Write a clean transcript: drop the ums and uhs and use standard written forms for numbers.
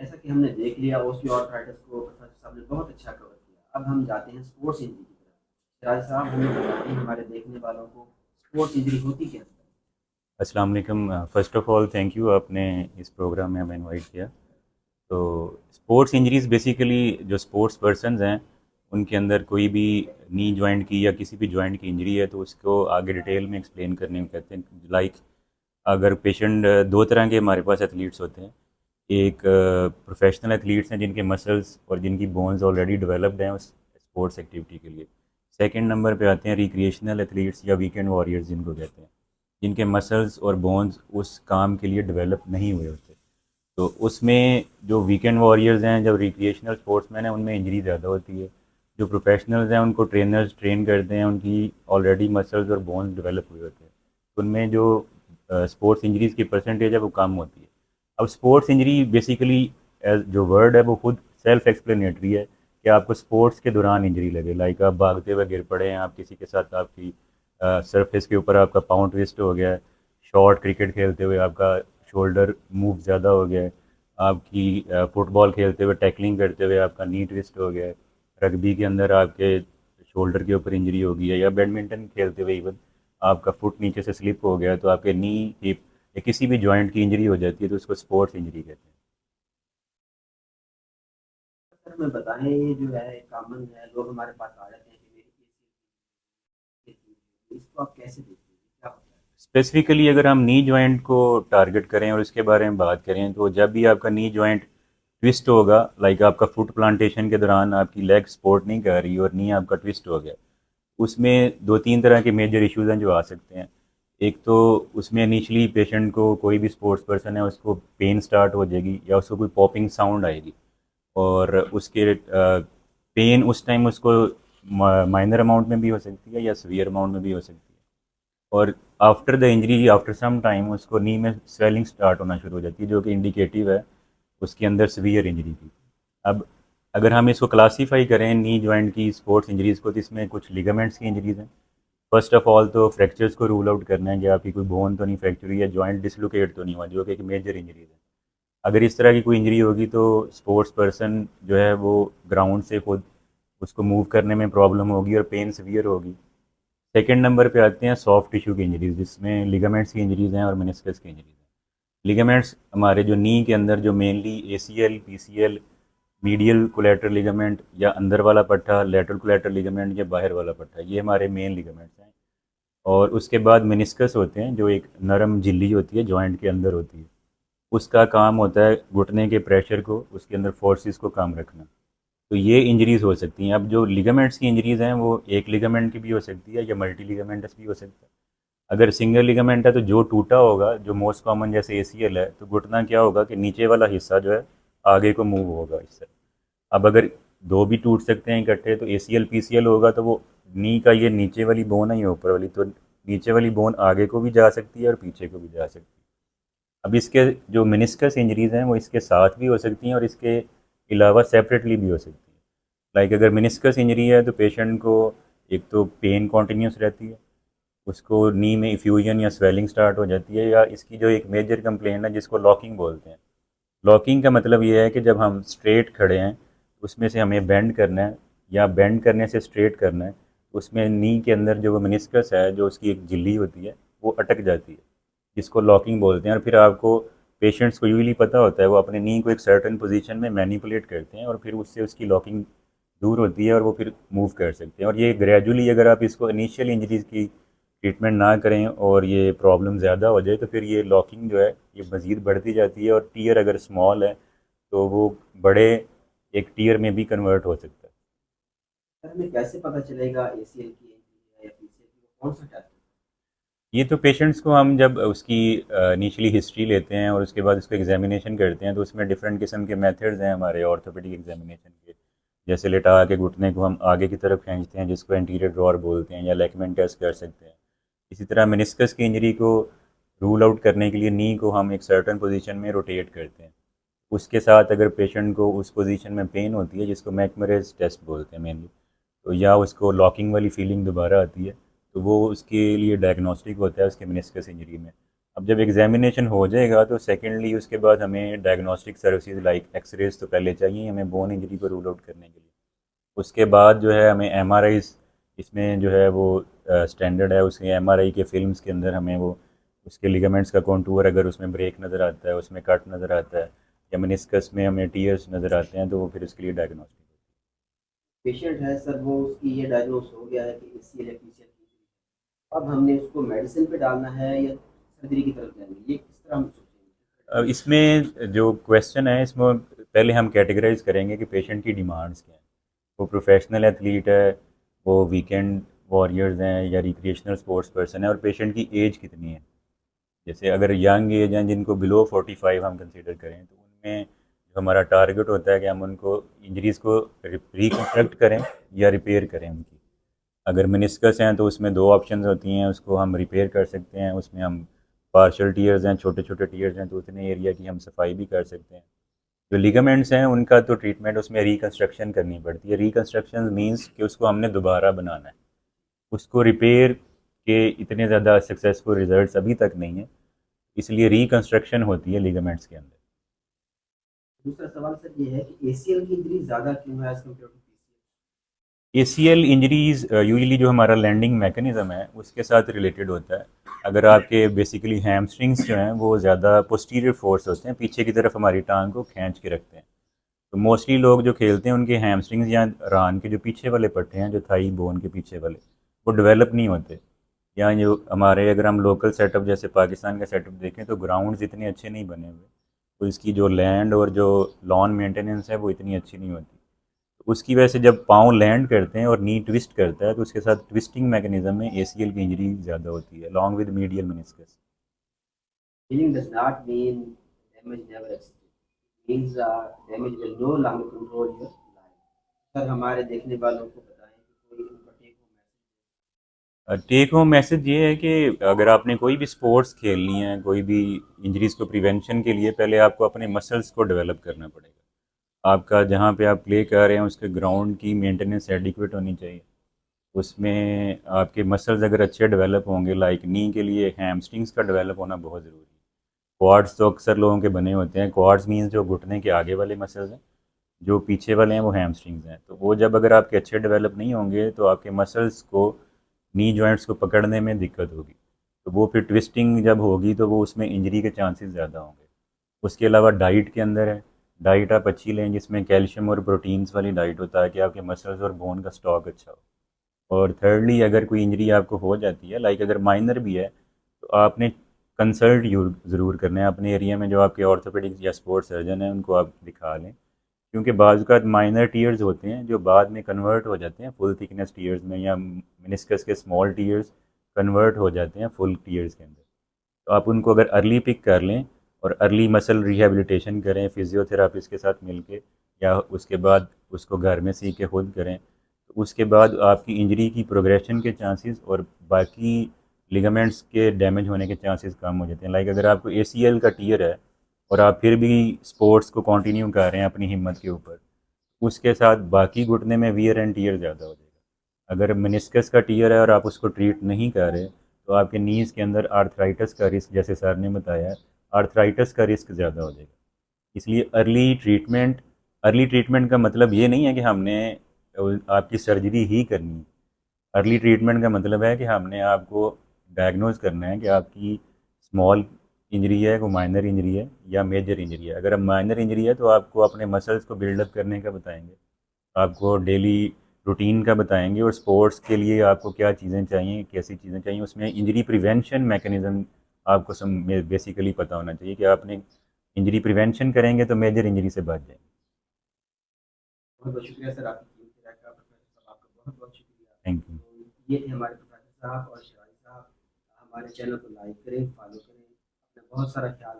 जैसा कि हमने देख लिया ऑस्टियोआर्थराइटिस को प्रोफेसर साहब ने बहुत अच्छा कवर किया। अब हम जाते हैं स्पोर्ट्स इंजरी की तरफ। सिराज साहब हमें बताएं हमारे देखने वालों को स्पोर्ट्स इंजरी होती क्या है? अस्सलाम वालेकुम। First of all thank you, आपने इस प्रोग्राम में हमें इनवाइट किया। तो स्पोर्ट्स इंजरीज़ बेसिकली जो स्पोर्ट्स पर्सन्स हैं उनके अंदर कोई भी नी जॉइंट की या किसी भी जॉइंट की इंजरी है तो उसको आगे डिटेल में एक्सप्लेन करने में कहते हैं। लाइक अगर पेशेंट दो तरह के हमारे पास एथलीट्स होते हैं। एक प्रोफेशनल एथलीट्स हैं जिनके मसल्स और जिनकी बोन्स ऑलरेडी डेवलप्ड हैं उस स्पोर्ट्स एक्टिविटी के लिए। सेकंड नंबर पे आते हैं रिक्रिएशनल एथलीट्स या वीकेंड वॉरियर्स जिनको कहते हैं, जिनके मसल्स और बोन्स उस काम के लिए डेवलप नहीं हुए होते। तो उसमें जो वीकेंड वॉरियर्स हैं, जब रिक्रिएशनल स्पोर्ट्समैन हैं, उनमें इंजरी ज़्यादा होती है। जो प्रोफेशनल्स हैं उनको ट्रेनर्स ट्रेन करते हैं, उनकी ऑलरेडी मसल्स और बोन्स डेवलप हुए होते हैं। उनमें जो स्पोर्ट्स इंजरीज़ की परसेंटेज है वो कम होती है। अब स्पोर्ट्स इंजरी बेसिकली जो वर्ड है वो खुद सेल्फ एक्सप्लेनेटरी है कि आपको स्पोर्ट्स के दौरान इंजरी लगे। लाइक आप भागते हुए गिर पड़े हैं, आप किसी के साथ आपकी सरफेस के ऊपर आपका पाँव ट्विस्ट हो गया है, शॉर्ट क्रिकेट खेलते हुए आपका शोल्डर मूव ज़्यादा हो गया है, आपकी फुटबॉल खेलते हुए टैकलिंग करते हुए आपका नी ट्विस्ट हो गया है, रग्बी के अंदर आपके शोल्डर के ऊपर इंजरी हो गई है, या बैडमिंटन खेलते हुए इवन आपका फुट नीचे से स्लिप हो गया है तो आपके नी हिप या किसी भी जॉइंट की इंजरी हो जाती है तो उसको स्पोर्ट्स इंजरी कहते हैं। सर हमें बताएं ये जो है कॉमन है, लोग हमारे पास आ जाते हैं कि मेरी इसको आप कैसे देखते हैं, क्या होता है? स्पेसिफिकली अगर हम नी जॉइंट को टारगेट करें और उसके बारे में बात करें तो जब भी आपका नी जॉइंट ट्विस्ट होगा, लाइक आपका फुट प्लांटेशन के दौरान आपकी लेग सपोर्ट नहीं कर रही और नी आपका ट्विस्ट हो गया, उसमें दो तीन तरह के मेजर इश्यूज हैं जो आ सकते हैं। एक तो उसमें इनिशियली पेशेंट को, कोई भी स्पोर्ट्स पर्सन है उसको पेन स्टार्ट हो जाएगी या उसको कोई पॉपिंग साउंड आएगी, और उसके पेन उस टाइम उसको माइनर अमाउंट में भी हो सकती है या सीवियर अमाउंट में भी हो सकती है। और after the injury, after some time उसको नी में स्वेलिंग स्टार्ट होना शुरू हो जाती है जो कि इंडिकेटिव है उसके अंदर सीवियर इंजरी की। अब अगर हम इसको क्लासीफाई करें नी जॉइंट की स्पोर्ट्स इंजरीज़ को, तो इसमें कुछ लिगामेंट्स की इंजरीज़ हैं। फर्स्ट ऑफ ऑल तो फ्रैक्चर्स को रूल आउट करना है कि आपकी कोई बोन तो नहीं फ्रैक्चर हुई या जॉइंट डिसलोकेट तो नहीं हुआ, जो कि एक मेजर इंजरीज है। अगर इस तरह की कोई इंजरी होगी तो स्पोर्ट्स पर्सन जो है वो ग्राउंड से खुद उसको मूव करने में प्रॉब्लम होगी और पेन सीवियर होगी। सेकेंड नंबर पे आते हैं सॉफ्ट टिश्यू की इंजरीज, जिसमें लिगामेंट्स की इंजरीज हैं और मेनिस्कस की इंजरीज हैं। लिगामेंट्स हमारे जो नी के अंदर जो mainly ACL, PCL, medial collateral ligament या अंदर वाला पट्टा, लेटरल कोलेटरल लिगामेंट या बाहर वाला पट्टा, ये हमारे मेन लिगामेंट्स हैं। और उसके बाद मेनिस्कस होते हैं जो एक नरम झिल्ली होती है, जॉइंट के अंदर होती है। उसका काम होता है घुटने के प्रेशर को, उसके अंदर फोर्सेस को काम रखना। तो ये इंजरीज़ हो सकती हैं। अब जो लिगामेंट्स की इंजरीज़ हैं वो एक लिगामेंट की भी हो सकती है या मल्टी लिगामेंटस भी हो सकता है। अगर सिंगल लिगामेंट है तो जो टूटा होगा, जो मोस्ट कॉमन जैसे एसीएल है, तो घुटना क्या होगा कि नीचे वाला हिस्सा जो है आगे को मूव होगा इससे। अब अगर दो भी टूट सकते हैं इकट्ठे तो एसीएल पीसीएल होगा तो वो नी का ये नीचे वाली बोन है, ये ऊपर वाली, तो नीचे वाली बोन आगे को भी जा सकती है और पीछे को भी जा सकती है। अब इसके जो मेनिस्कस इंजरीज़ हैं वो इसके साथ भी हो सकती हैं और इसके अलावा सेपरेटली भी हो सकती हैं। लाइक अगर मेनिस्कस इंजरी है तो पेशेंट को एक तो पेन कॉन्टीन्यूस रहती है, उसको नी में इफ्यूजन या स्वेलिंग स्टार्ट हो जाती है, या इसकी जो एक मेजर कंप्लेंट है जिसको लॉकिंग बोलते हैं। लॉकिंग का मतलब ये है कि जब हम स्ट्रेट खड़े हैं उसमें से हमें बेंड करना है या बेंड करने से स्ट्रेट करना है, उसमें नी के अंदर जो वो मेनिस्कस है, जो उसकी एक झिल्ली होती है, वो अटक जाती है, जिसको लॉकिंग बोलते हैं। और फिर आपको, पेशेंट्स को यूजली पता होता है, वो अपने नी को एक सर्टेन पोजीशन में मैनिपुलेट करते हैं और फिर उससे उसकी लॉकिंग दूर होती है और वो फिर मूव कर सकते हैं। और ये ग्रेजुअली, अगर आप इसको इनिशियल इंजरीज की ट्रीटमेंट ना करें और ये प्रॉब्लम ज़्यादा हो जाए तो फिर ये लॉकिंग जो है ये मज़ीद बढ़ती जाती है, और टीयर अगर स्मॉल है तो वो बड़े एक टीयर में भी कन्वर्ट हो सकता है। सर हमें कैसे पता चलेगा एसीएल की इंजरी है या पीसीएल की, कौन सा टेस्ट? ये तो पेशेंट्स को हम जब उसकी इनिशियली हिस्ट्री लेते हैं और उसके बाद उसको एग्जामिनेशन करते हैं तो उसमें डिफरेंट किस्म के मेथड्स हैं हमारे ऑर्थोपेडिक एग्जामिनेशन के। जैसे लेटा के घुटने को हम आगे की तरफ खींचते हैं जिसको एंटीरियर ड्रॉर बोलते हैं, या लेगमेंट टेस्ट कर सकते हैं। इसी तरह मेनिस्कस की इंजरी को रूल आउट करने के लिए नी को हम एक सर्टन पोजीशन में रोटेट करते हैं। उसके साथ अगर पेशेंट को उस पोजीशन में पेन होती है, जिसको मैकमरेज टेस्ट बोलते हैं मेनली, तो या उसको लॉकिंग वाली फीलिंग दोबारा आती है, तो वो उसके लिए डायग्नोस्टिक होता है उसके मेनिस्कस इंजरी में। अब जब एग्जामिनेशन हो जाएगा तो सेकेंडली उसके बाद हमें डायग्नोस्टिक सर्विसेज लाइक एक्सरेज तो पहले चाहिए हमें बोन इंजरी को रूल आउट करने के लिए। उसके बाद जो है हमें एमआरआईज, इसमें जो है वो स्टैंडर्ड है, उसके एमआरआई के फिल्म्स के अंदर हमें वो उसके लिगामेंट्स का कॉन्टूर अगर उसमें ब्रेक नज़र आता है, उसमें कट नज़र आता है, या मेनिस्कस में हमें टीयर्स नज़र आते हैं, तो वो फिर उसके लिए डायग्नोस्टिक। पेशेंट है सर, वो उसकी ये डायग्नोस हो गया है कि एसीएल या पीसीएल की इंजरी। अब हमने उसको मेडिसिन पे डालना है या सर्जरी की तरफ जाएंगे, ये किस तरह हम सोचेंगे? इसमें जो क्वेश्चन है इसमें पहले हम कैटेगराइज करेंगे कि पेशेंट की डिमांड्स क्या हैं। वो प्रोफेशनल एथलीट है, वो वीकेंड वॉरियर्स हैं, या रिक्रिएशनल स्पोर्ट्स पर्सन है, और पेशेंट की एज कितनी है। जैसे अगर यंग एज हैं जिनको बिलो 45 हम कंसीडर करें, तो उनमें जो हमारा टारगेट होता है कि हम उनको इंजरीज़ को रिकन्स्ट्रक्ट करें या रिपेयर करें उनकी। अगर मेनिस्कस हैं तो उसमें दो ऑप्शंस होती हैं, उसको हम रिपेयर कर सकते हैं, उसमें हम पार्शियल टीयर्स हैं, छोटे छोटे टीयर्स हैं, तो उतने एरिया की हम सफाई भी कर सकते हैं। जो लिगामेंट्स हैं उनका तो ट्रीटमेंट उसमें रिकन्स्ट्रक्शन करनी पड़ती है। रिकन्स्ट्रक्शन मीन्स कि उसको हमने दोबारा बनाना है। उसको रिपेयर के इतने ज़्यादा सक्सेसफुल रिजल्ट्स अभी तक नहीं है, इसलिए रिकन्स्ट्रक्शन होती है लिगामेंट्स के अंदर। दूसरा सवाल सर ये है कि एसीएल की इंजरी ज़्यादा क्यों है as compare to PCL? ACL injuries usually जो हमारा लैंडिंग मैकेनिज्म है उसके साथ रिलेटेड होता है। अगर आपके बेसिकली हैमस्ट्रिंग्स जो हैं वो ज़्यादा पोस्टीरियर फोर्स होते हैं, पीछे की तरफ हमारी टांग को खींच के रखते हैं। तो मोस्टली लोग जो खेलते हैं उनके हैमस्ट्रिंग्स या रान के जो पीछे वाले पट्टे हैं, जो थाई बोन के पीछे वाले, वो डेवलप नहीं होते। या जो हमारे अगर हम लोकल सेटअप जैसे पाकिस्तान का सेटअप देखें तो ग्राउंड्स इतने अच्छे नहीं बने हुए, तो इसकी जो लैंड और जो लॉन मेंटेनेंस है वो इतनी अच्छी नहीं होती। तो उसकी वजह से जब पाँव लैंड करते हैं और नी ट्विस्ट करता है तो उसके साथ ट्विस्टिंग मैकेनिज्म में एसीएल की इंजरी ज़्यादा होती है long with medial meniscus. Healing does not mean damage never existed. It means damage will no longer control your life. Sir हमारे देखने वालों को बताएं कि कोई उनका take home message. Take home message ये है कि अगर आपने कोई भी स्पोर्ट्स खेलनी है, कोई भी इंजरीज़ को प्रिवेंशन के लिए पहले आपको अपने मसल्स को डेवलप करना पड़ेगा। आपका जहाँ पे आप प्ले कर रहे हैं उसके ग्राउंड की मेंटेनेंस एडिक्वेट होनी चाहिए। उसमें आपके मसल्स अगर अच्छे डेवलप होंगे, लाइक नी के लिए हैमस्ट्रिंग्स का डेवलप होना बहुत ज़रूरी है। क्वाड्स तो अक्सर लोगों के बने होते हैं। क्वाड्स मीन्स जो घुटने के आगे वाले मसल्स हैं, जो पीछे वाले हैं वो हैमस्ट्रिंग्स हैं। तो वो जब अगर आपके अच्छे डेवलप नहीं होंगे तो आपके मसल्स को, नी जॉइंट्स को पकड़ने में दिक्कत होगी। तो वो फिर ट्विस्टिंग जब होगी तो वो उसमें इंजरी के चांसेस ज़्यादा होंगे। उसके अलावा डाइट के अंदर है, डाइट आप अच्छी लें जिसमें कैल्शियम और प्रोटीन्स वाली डाइट होता है कि आपके मसल्स और बोन का स्टॉक अच्छा हो। और थर्डली अगर कोई इंजरी आपको हो जाती है, लाइक अगर माइनर भी है, तो आपने कंसल्ट ज़रूर करना है अपने एरिया में जो आपके ऑर्थोपेडिक्स या स्पोर्ट्स सर्जन हैं उनको आप दिखा लें। क्योंकि बाज़ माइनर टीयर्स होते हैं जो बाद में कन्वर्ट हो जाते हैं फुल थिकनेस टीयर्स में, या मेनिस्कस के स्मॉल टीयर्स कन्वर्ट हो जाते हैं फुल टीयर्स के अंदर। तो आप उनको अगर अर्ली पिक कर लें और अर्ली मसल रिहेबिलिटेशन करें फिजियोथेरापिस्ट के साथ मिलके, या उसके बाद उसको घर में सीख के खुद करें, तो उसके बाद आपकी इंजरी की प्रोग्रेशन के चांसेस और बाकी लिगामेंट्स के डैमेज होने के चांसेस कम हो जाते हैं। लाइक अगर आपको एसीएल का टीयर है और आप फिर भी स्पोर्ट्स को कंटिन्यू कर रहे हैं अपनी हिम्मत के ऊपर, उसके साथ बाकी घुटने में वियर एंड टीयर ज़्यादा हो जाएगा। अगर मेनिस्कस का टीयर है और आप उसको ट्रीट नहीं कर रहे, तो आपके नीज़ के अंदर आर्थराइटिस का रिस्क, जैसे सर ने बताया, आर्थराइटिस का रिस्क ज़्यादा हो जाएगा। इसलिए अर्ली ट्रीटमेंट का मतलब ये नहीं है कि हमने आपकी सर्जरी ही करनी है। अर्ली ट्रीटमेंट का मतलब है कि हमने आपको डायग्नोज करना है कि आपकी स्मॉल इंजरी है, को माइनर इंजरी है या मेजर इंजरी है। अगर अब माइनर इंजरी है तो आपको अपने मसल्स को बिल्डअप करने का बताएंगे, आपको डेली रूटीन का बताएंगे, और स्पोर्ट्स के लिए आपको क्या चीज़ें चाहिए, कैसी चीज़ें चाहिए, उसमें इंजरी प्रिवेंशन मैकेनिज़्म आपको सम बेसिकली पता होना चाहिए कि आपने इंजरी प्रिवेंशन करेंगे तो मेजर इंजरी से बच जाएंगे। बहुत बहुत शुक्रिया सर आपकी कीमती राय का। प्रोफेसर साहब आपका बहुत बहुत शुक्रिया। Thank you. तो ये थे हमारे प्रोफेसर साहब और शिवाजी साहब। हमारे चैनल को लाइक करें, फॉलो करें, अपना बहुत सारा ख्याल